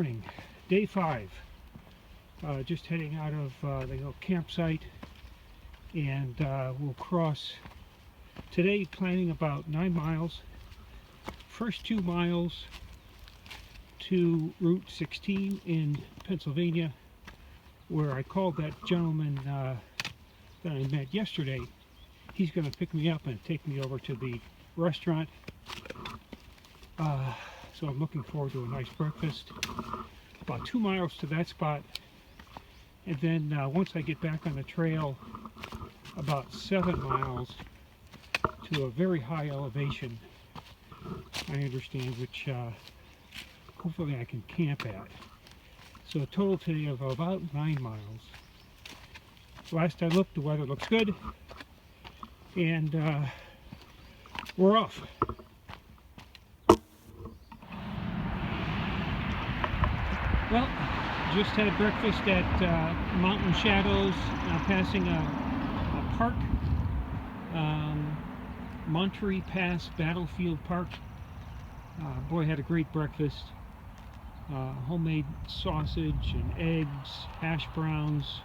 morning, day 5. Just heading out of the little campsite, and we'll cross today, planning about 9 miles. First 2 miles to Route 16 in Pennsylvania, where I called that gentleman that I met yesterday. He's going to pick me up and take me over to the restaurant. So I'm looking forward to a nice breakfast. About 2 miles to that spot, and then once I get back on the trail, about 7 miles to a very high elevation, I understand, which hopefully I can camp at. So a total today of about 9 miles. Last I looked, the weather looks good, and we're off. Well, just had breakfast at Mountain Shadows, passing a park, Monterey Pass Battlefield Park. Boy, had a great breakfast. Homemade sausage and eggs, hash browns,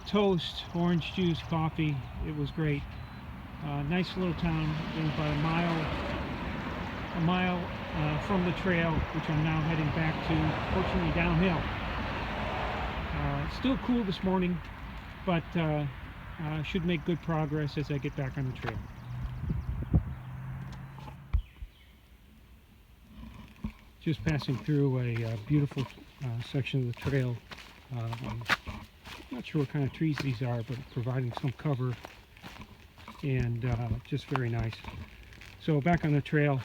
toast, orange juice, coffee. It was great. Nice little town, about a mile from the trail, which I'm now heading back to, fortunately downhill. Still cool this morning, but should make good progress as I get back on the trail. Just passing through a beautiful section of the trail. I'm not sure what kind of trees these are, but providing some cover, and just very nice. So back on the trail,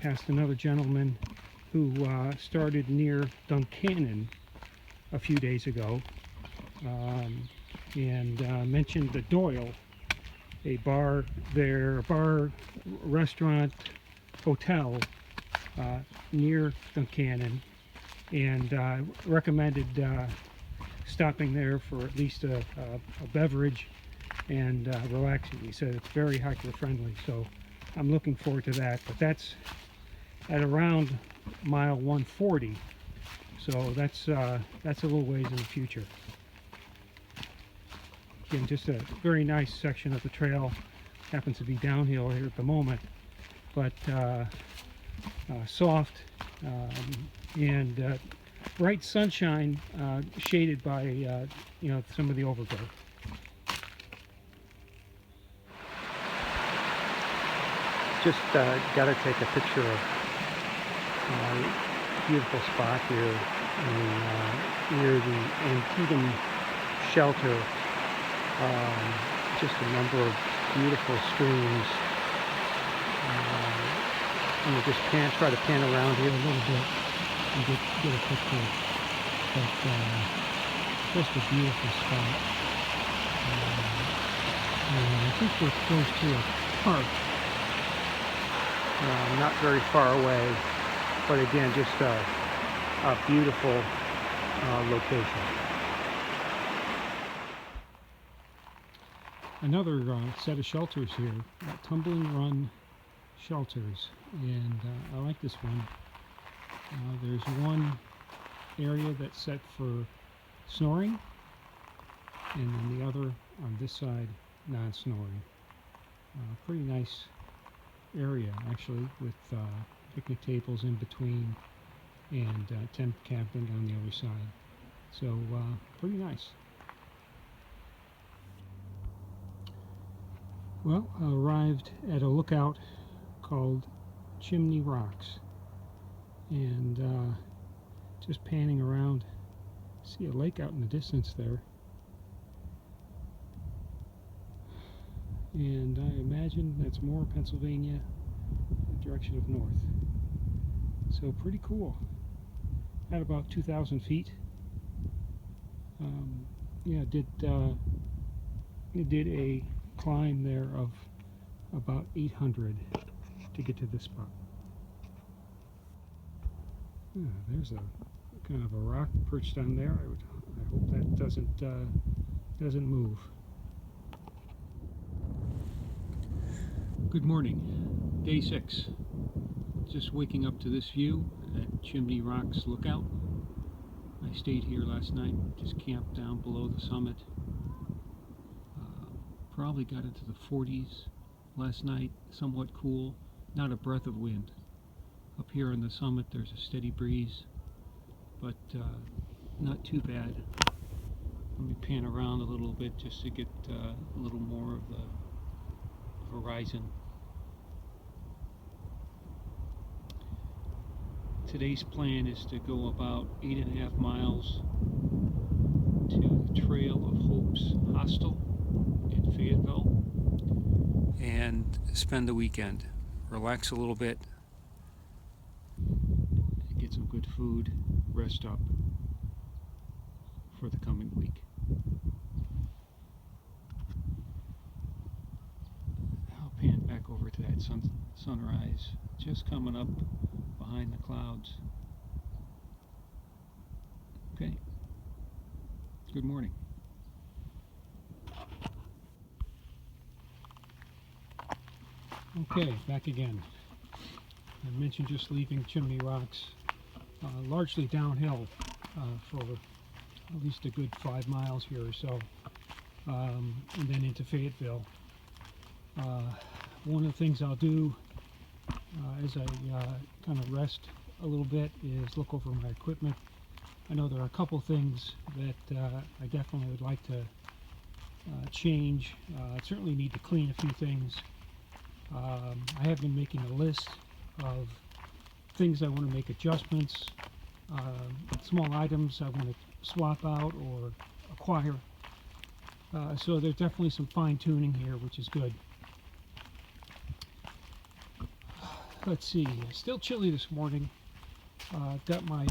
past another gentleman who started near Duncannon a few days ago, and mentioned the Doyle, a bar there, a bar, restaurant, hotel near Duncannon, and recommended stopping there for at least a beverage and relaxing. He said it's very hiker friendly, so I'm looking forward to that. But that's at around mile 140, so that's a little ways in the future. Again, just a very nice section of the trail. Happens to be downhill here at the moment, but soft, and bright sunshine, shaded by some of the overgrowth. Just got to take a picture of a beautiful spot here near the Antietam shelter. Just a number of beautiful streams. I'm going to just try to pan around here a little bit and get a picture. But just a beautiful spot. And I think we're close to a park. Not very far away, but again, just a beautiful location. Another set of shelters here, Tumbling Run Shelters, and I like this one. There's one area that's set for snoring, and then the other on this side, non-snoring. Pretty nice area, actually, with picnic tables in between, and tent camping on the other side. So pretty nice. Well, I arrived at a lookout called Chimney Rocks, and just panning around, see a lake out in the distance there, and I imagine that's more Pennsylvania, the direction of north. So pretty cool. At about 2,000 feet. Yeah, it did a climb there of about 800 to get to this spot. There's a kind of a rock perched on there. I hope that doesn't move. Good morning, day 6. Just waking up to this view at Chimney Rocks Lookout. I stayed here last night, just camped down below the summit. Probably got into the 40s last night, somewhat cool, not a breath of wind. Up here on the summit there's a steady breeze, but not too bad. Let me pan around a little bit just to get a little more of the horizon. Today's plan is to go about 8.5 miles to the Trail of Hope's hostel in Fayetteville and spend the weekend. Relax a little bit, get some good food, rest up for the coming week. I'll pan back over to that sunrise just coming up behind the clouds. Okay. Good morning. Okay, back again. I mentioned just leaving Chimney Rocks, largely downhill for at least a good 5 miles here or so, and then into Fayetteville. One of the things I'll do as I kind of rest a little bit is look over my equipment. I know there are a couple things that I definitely would like to change. I certainly need to clean a few things. I have been making a list of things I want to make adjustments, small items I want to swap out or acquire. So there's definitely some fine-tuning here, which is good. Let's see, still chilly this morning. Got my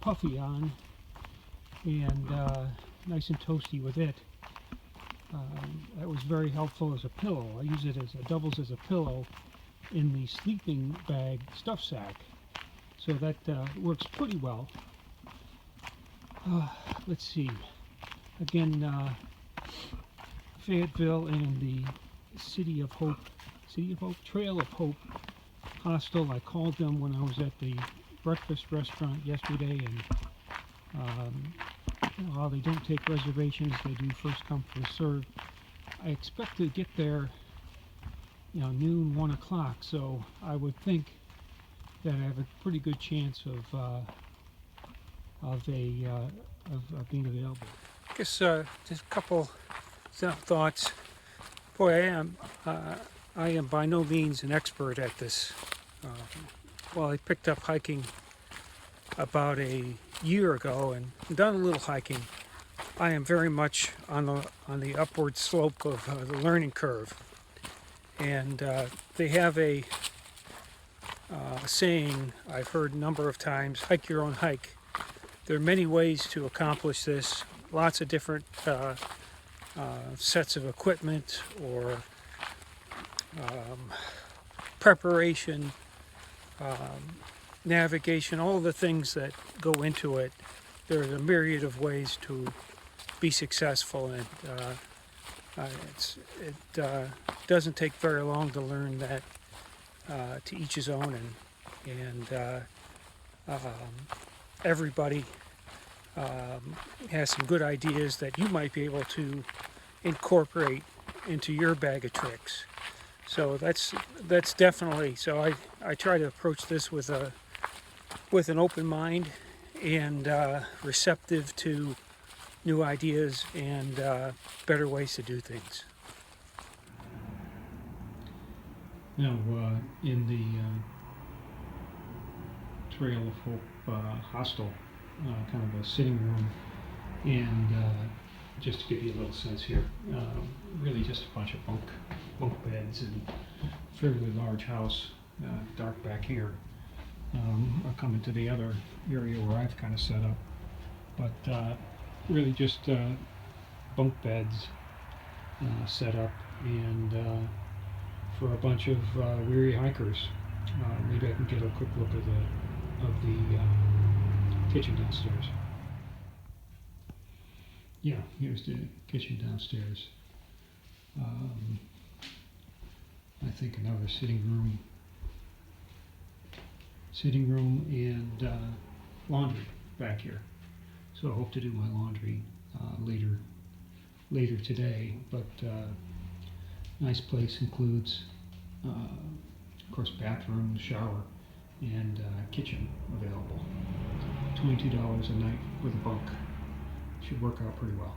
puffy on and nice and toasty with it. That was very helpful as a pillow. I use it as doubles as a pillow in the sleeping bag stuff sack, so that works pretty well. Let's see, again, Fayetteville and the City of Hope, Trail of Hope hostel. I called them when I was at the breakfast restaurant yesterday, and while they don't take reservations, they do first come first serve. I expect to get there, noon, 1 o'clock, so I would think that I have a pretty good chance of being available. I guess just a couple thoughts. Boy, I am by no means an expert at this. Well, I picked up hiking about a year ago and done a little hiking. I am very much on the upward slope of the learning curve, and they have a saying I've heard a number of times: hike your own hike. There are many ways to accomplish this. Lots of different sets of equipment or preparation, navigation, all the things that go into it. There's a myriad of ways to be successful, and it doesn't take very long to learn that. To each his own, and everybody has some good ideas that you might be able to incorporate into your bag of tricks. So that's definitely. So I try to approach this with an open mind and receptive to new ideas and better ways to do things. Now, in the Trail of Hope hostel, kind of a sitting room, and just to give you a little sense here, really just a bunch of bunk beds and fairly large house, dark back here. I'll come into the other area where I've kind of set up, but really just bunk beds set up, and for a bunch of weary hikers. Maybe I can get a quick look at the kitchen downstairs. Yeah, here's the kitchen downstairs. I think another sitting room sitting room, and laundry back here. So I hope to do my laundry later today. But nice place, includes, of course, bathroom, shower, and kitchen available. $22 a night with a bunk. Should work out pretty well.